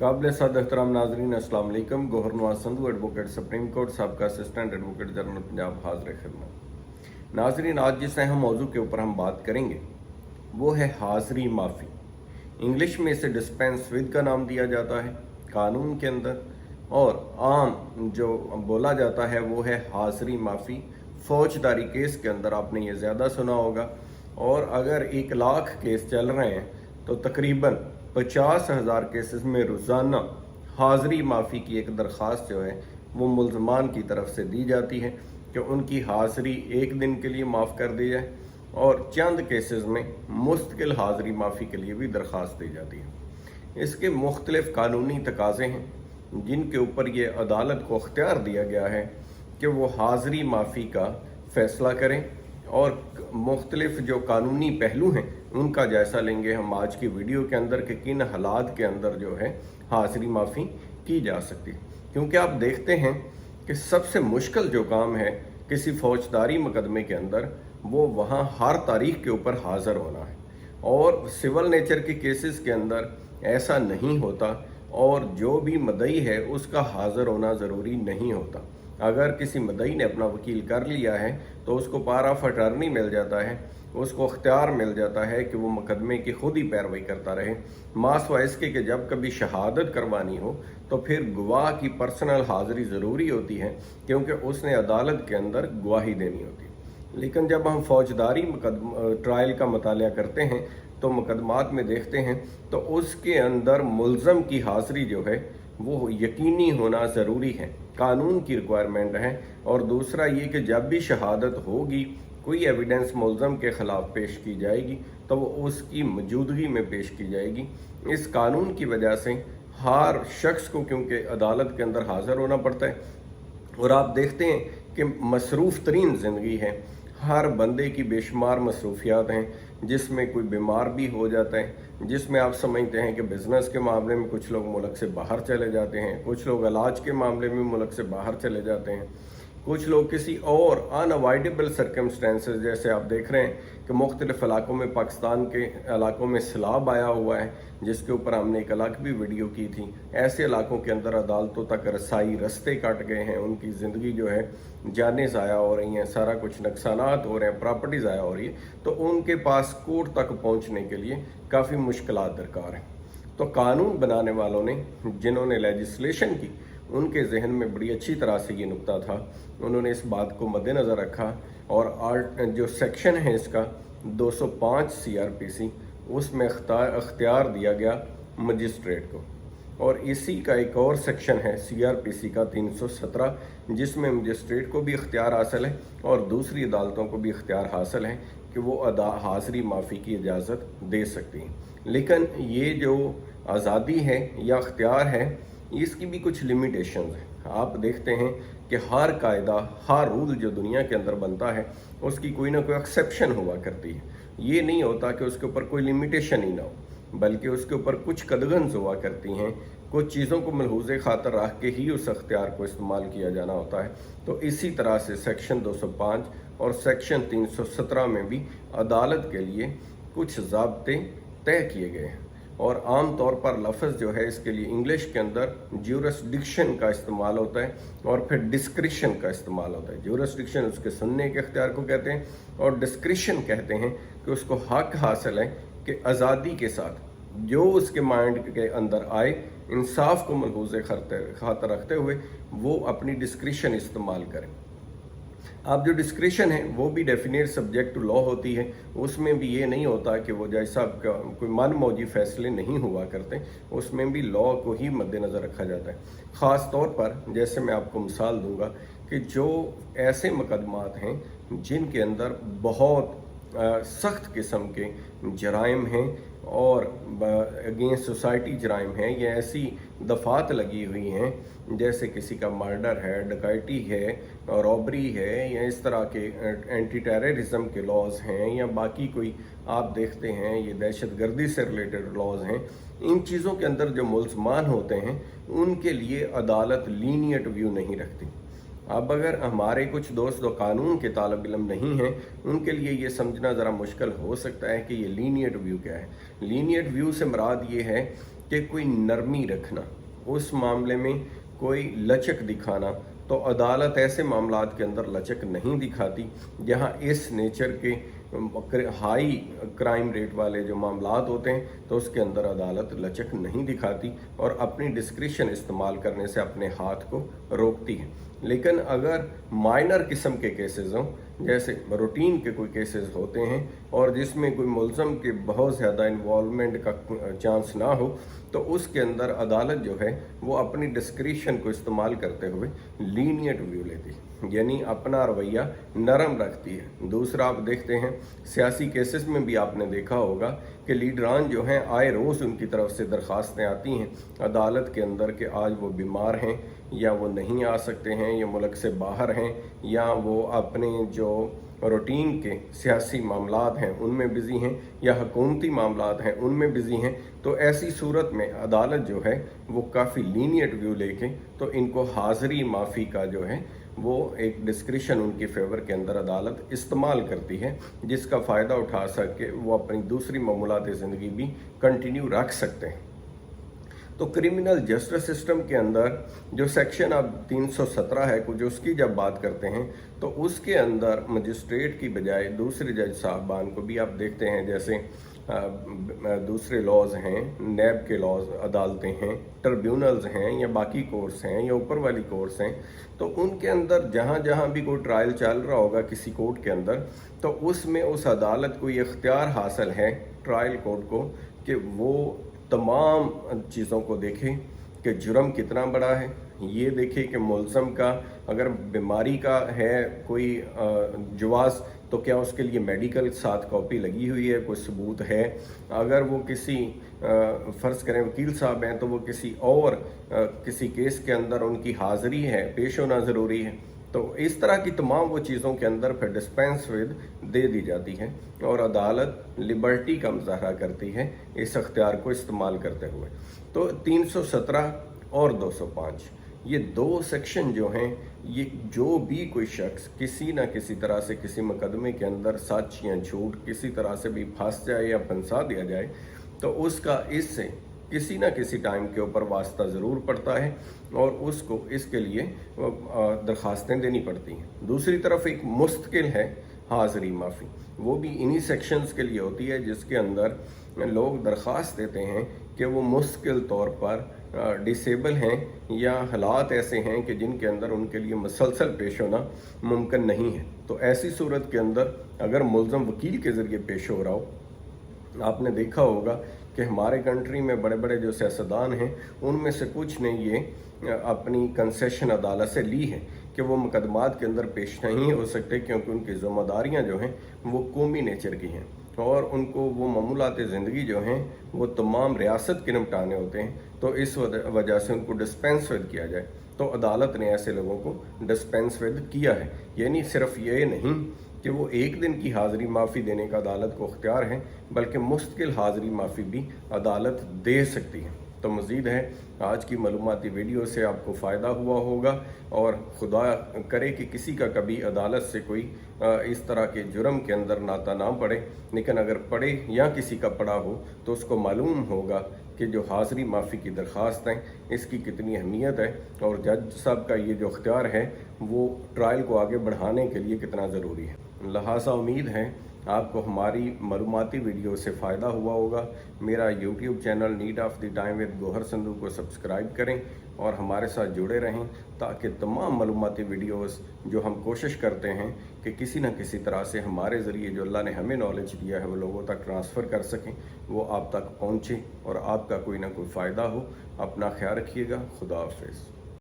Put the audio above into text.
काबिल सद एहतराम नाजरीन अस्सलाम वालेकुम। Gohar Nawaz Sandhu advocate supreme court सबका असिस्टेंट एडवोकेट जनरल पंजाब हाजिर खिदमत। नाजरीन, आज जिस अहम मौजू के ऊपर हम बात करेंगे वो है हाज़री माफ़ी। इंग्लिश में इसे डिस्पेंस विद का नाम दिया जाता है कानून के अंदर, और आम जो बोला जाता है वो है हाज़री माफ़ी। फौजदारी केस के अंदर आपने ये ज़्यादा सुना होगा, और अगर 1 लाख केस चल रहे हैं तो तकरीबन 50,000 केसेस में रोज़ाना हाज़री माफ़ी की एक दरख्वास्त जो है वो मुल्ज़मान की तरफ से दी जाती है कि उनकी हाज़री 1 दिन के लिए माफ़ कर दी जाए, और चंद केसेस में मुस्तकिल हाज़री माफ़ी के लिए भी दरख्वास्त दी जाती है। इसके मुख्तलिफ कानूनी तकाज़े हैं जिनके ऊपर ये अदालत को अख्तियार दिया गया है कि वो हाज़री माफ़ी का फ़ैसला करें, और मुख्तलिफ जो कानूनी पहलू हैं उनका जायज़ा लेंगे हम आज की वीडियो के अंदर कि किन हालात के अंदर जो है हाज़री माफ़ी की जा सकती है। क्योंकि आप देखते हैं कि सबसे मुश्किल जो काम है किसी फौजदारी मुकदमे के अंदर वो वहाँ हर तारीख के ऊपर हाज़िर होना है, और सिविल नेचर के केसेस के अंदर ऐसा नहीं होता, और जो भी मदई है उसका हाज़िर होना ज़रूरी नहीं होता। अगर किसी मदई ने अपना वकील कर लिया है तो उसको पावर ऑफ अटॉर्नी मिल जाता है, उसको अख्तियार मिल जाता है कि वो मुकदमे की खुद ही पैरवी करता रहे। मासवा इसके कि जब कभी शहादत करवानी हो तो फिर गवाह की पर्सनल हाज़री ज़रूरी होती है, क्योंकि उसने अदालत के अंदर गवाही देनी होती है। लेकिन जब हम फौजदारी ट्रायल का मुतालिया करते हैं तो मुकदमात में देखते हैं तो उसके अंदर मुल्ज़म की हाज़री जो है वो यकीनी होना ज़रूरी है, कानून की रिक्वायरमेंट है। और दूसरा ये कि जब भी शहादत होगी कोई एविडेंस मुल्ज़म के ख़िलाफ़ पेश की जाएगी तो वो उसकी मौजूदगी में पेश की जाएगी। इस कानून की वजह से हर शख्स को क्योंकि अदालत के अंदर हाज़िर होना पड़ता है, और आप देखते हैं कि मसरूफ़ तरीन ज़िंदगी है, हर बंदे की बेशुमार मसरूफियात हैं जिसमें कोई बीमार भी हो जाता है, जिसमें आप समझते हैं कि बिज़नेस के मामले में कुछ लोग मुल्क से बाहर चले जाते हैं, कुछ लोग इलाज के मामले में मुल्क से बाहर चले जाते हैं, कुछ लोग किसी और अनअवॉइडेबल सर्कमस्टेंसेस, जैसे आप देख रहे हैं कि मुख्तलिफ इलाकों में पाकिस्तान के इलाकों में सैलाब आया हुआ है जिसके ऊपर हमने एक अलग भी वीडियो की थी। ऐसे इलाकों के अंदर अदालतों तक रसाई, रस्ते कट गए हैं, उनकी ज़िंदगी जो है जानें ज़ाया हो रही हैं, सारा कुछ नुकसानात हो रहे हैं, प्रॉपर्टी ज़ाया हो रही है, तो उनके पास कोर्ट तक पहुँचने के लिए काफ़ी मुश्किलात दरकार हैं। तो कानून बनाने वालों ने, जिन्होंने लेजिस्लेशन की, उनके जहन में बड़ी अच्छी तरह से ये नुक्ता था, उन्होंने इस बात को मद्देनज़र रखा, और जो सेक्शन है इसका 205 CRPC, उसमें अख्तियार दिया गया मजिस्ट्रेट को। और इसी का एक और सेक्शन है CRPC का 317, जिसमें मजिस्ट्रेट को भी इख्तियार हासिल है और दूसरी अदालतों को भी इख्तियार हासिल है कि वो हाज़री माफ़ी की इजाज़त दे सकती हैं। लेकिन ये जो आज़ादी है या इख्तियार है, इसकी भी कुछ लिमिटेशंस हैं। आप देखते हैं कि हर कायदा, हर रूल जो दुनिया के अंदर बनता है उसकी कोई ना कोई एक्सेप्शन हुआ करती है। ये नहीं होता कि उसके ऊपर कोई लिमिटेशन ही ना हो, बल्कि उसके ऊपर कुछ कदगंस हुआ करती हैं, कुछ चीज़ों को मलहूज़े खातर रख के ही उस अख्तियार को इस्तेमाल किया जाना होता है। तो इसी तरह से सेक्शन 205 और सेक्शन 317 में भी अदालत के लिए कुछ ज़ाब्ते तय किए गए हैं, और आम तौर पर लफ्ज़ जो है इसके लिए इंग्लिश के अंदर ज्यूरिसडिक्शन का इस्तेमाल होता है, और फिर डिस्क्रिशन का इस्तेमाल होता है। ज्यूरिसडिक्शन उसके सुनने के इख्तियार को कहते हैं, और डिस्क्रिशन कहते हैं कि उसको हक हासिल है कि आज़ादी के साथ जो उसके माइंड के अंदर आए, इंसाफ को मलहूज़े खातर रखते हुए वो अपनी डिस्क्रिशन इस्तेमाल करें। अब जो डिस्क्रिशन है वो भी डेफिनेट सब्जेक्ट टू लॉ होती है, उसमें भी ये नहीं होता कि वो जैसा कोई मन मौजी फैसले नहीं हुआ करते, उसमें भी लॉ को ही मद्देनज़र रखा जाता है। ख़ास तौर पर जैसे मैं आपको मिसाल दूंगा कि जो ऐसे मुकदमात हैं जिनके अंदर बहुत सख्त किस्म के जराइम हैं और अगेंस्ट सोसाइटी जराइम हैं, या ऐसी दफात लगी हुई हैं जैसे किसी का मर्डर है, डकैती है, रॉबरी है, या इस तरह के एंटी टेररिज्म के लॉज हैं, या बाकी कोई आप देखते हैं ये दहशतगर्दी से रिलेटेड लॉज हैं। इन चीज़ों के अंदर जो मुल्ज़मान होते हैं उनके लिए अदालत लीनियट व्यू नहीं रखती। अब अगर हमारे कुछ दोस्त जो कानून के तालिब इल्म नहीं हैं, उनके लिए ये समझना ज़रा मुश्किल हो सकता है कि ये लीनियट व्यू क्या है। लीनियट व्यू से मुराद ये है कि कोई नरमी रखना, उस मामले में कोई लचक दिखाना, तो अदालत ऐसे मामलात के अंदर लचक नहीं दिखाती जहां इस नेचर के हाई क्राइम रेट वाले जो मामलात होते हैं तो उसके अंदर अदालत लचक नहीं दिखाती और अपनी डिस्क्रिशन इस्तेमाल करने से अपने हाथ को रोकती है। लेकिन अगर माइनर किस्म के केसेस हों, जैसे रूटीन के कोई केसेस होते हैं और जिसमें कोई मुलज़म के बहुत ज़्यादा इन्वॉल्वमेंट का चांस ना हो, तो उसके अंदर अदालत जो है वो अपनी डिस्क्रिशन को इस्तेमाल करते हुए लीनियंट व्यू लेती है, यानी अपना रवैया नरम रखती है। दूसरा आप देखते हैं सियासी केसेस में भी आपने देखा होगा कि लीडरान जो हैं आए रोज़ उनकी तरफ से दरख्वास्तें आती हैं अदालत के अंदर कि आज वो बीमार हैं या वो नहीं आ सकते हैं या मुल्क से बाहर हैं या वो अपने जो रूटीन के सियासी मामलात हैं उनमें बिज़ी हैं या हुकूमती मामलात हैं उनमें बिज़ी हैं। तो ऐसी सूरत में अदालत जो है वो काफ़ी लीनियंट व्यू लेके तो इनको हाज़री माफ़ी का जो है वो एक डिस्क्रिशन उनकी फेवर के अंदर अदालत इस्तेमाल करती है, जिसका फ़ायदा उठा सके वो अपनी दूसरी मामूलात ज़िंदगी भी कंटिन्यू रख सकते हैं। तो क्रिमिनल जस्टिस सिस्टम के अंदर जो सेक्शन अब 317 है कुछ उसकी जब बात करते हैं तो उसके अंदर मजिस्ट्रेट की बजाय दूसरे जज साहबान को भी आप देखते हैं, जैसे दूसरे लॉज हैं, नैब के लॉज अदालतें हैं, ट्रिब्यूनल्स हैं या बाकी कोर्ट्स हैं या ऊपर वाली कोर्ट्स हैं, तो उनके अंदर जहाँ जहाँ भी कोई ट्रायल चल रहा होगा किसी कोर्ट के अंदर तो उसमें उस अदालत को ये इख्तियार हासिल है ट्रायल कोर्ट को कि वो तमाम चीज़ों को देखे कि जुर्म कितना बड़ा है, ये देखे कि मुलज़म का अगर बीमारी का है कोई जवाज़ तो क्या उसके लिए मेडिकल साथ कॉपी लगी हुई है, कोई सबूत है, अगर वो किसी फ़र्ज़ करें वकील साहब हैं तो वो किसी और किसी केस के अंदर उनकी हाज़िरी है, पेश होना ज़रूरी है। तो इस तरह की तमाम वो चीज़ों के अंदर फिर डिस्पेंस विद दे दी जाती है और अदालत लिबर्टी का मुजाहरा करती है इस अख्तियार को इस्तेमाल करते हुए। तो 317 और 205 ये दो सेक्शन जो हैं ये जो भी कोई शख्स किसी न किसी तरह से किसी मुकदमे के अंदर सच या झूठ किसी तरह से भी फंस जाए या फंसा दिया जाए तो उसका इससे किसी न किसी टाइम के ऊपर वास्ता ज़रूर पड़ता है और उसको इसके लिए दरख्वास्तें देनी पड़ती हैं। दूसरी तरफ एक मुस्तकिल है हाज़री माफ़ी, वो भी इन्हीं सेक्शंस के लिए होती है जिसके अंदर लोग दरख्वास्त देते हैं कि वो मुस्तकिल तौर पर डिसेबल हैं या हालात ऐसे हैं कि जिनके अंदर उनके लिए मुसलसल पेश होना मुमकिन नहीं है। तो ऐसी सूरत के अंदर अगर मुलज़म वकील के ज़रिए पेश हो रहा हो, आपने देखा होगा कि हमारे कंट्री में बड़े बड़े जो सियासतदान हैं उनमें से कुछ ने ये अपनी कंसेशन अदालत से ली है कि वो मुकदमात के अंदर पेश नहीं हो सकते क्योंकि उनकी ज़िम्मेदारियाँ जो हैं वो कौमी नेचर की हैं और उनको वो मामूलात ज़िंदगी जो हैं वो तमाम रियासत के निपटाने होते हैं, तो इस वजह से उनको डिस्पेंस विद किया जाए। तो अदालत ने ऐसे लोगों को डिस्पेंस विद किया है, यानी सिर्फ ये नहीं कि वो एक दिन की हाज़री माफ़ी देने का अदालत को इख्तियार है बल्कि मुस्तकिल हाज़री माफ़ी भी अदालत दे सकती है। तो मज़ीद है आज की मालूमाती वीडियो से आपको फ़ायदा हुआ होगा और खुदा करे कि किसी का कभी अदालत से कोई इस तरह के जुर्म के अंदर नाता ना पड़े, लेकिन अगर पड़े या किसी का पड़ा हो तो उसको मालूम होगा कि जो हाज़री माफ़ी की दरख्वास्त है इसकी कितनी अहमियत है और जज साहब का ये जो इख्तियार है वो ट्रायल को आगे बढ़ाने के लिए कितना ज़रूरी है। लिहाजा उम्मीद है आपको हमारी मालूमाती वीडियो से फ़ायदा हुआ होगा। मेरा YouTube channel need of the time with Gohar Sandhu को सब्सक्राइब करें और हमारे साथ जुड़े रहें ताकि तमाम मालूमाती वीडियोस जो हम कोशिश करते हैं कि किसी न किसी तरह से हमारे ज़रिए जो अल्लाह ने हमें नॉलेज दिया है वो लोगों तक ट्रांसफ़र कर सकें, वो आप तक पहुँचे और आपका कोई ना कोई फ़ायदा हो। अपना ख्याल रखिएगा। खुदा हाफ़िज़।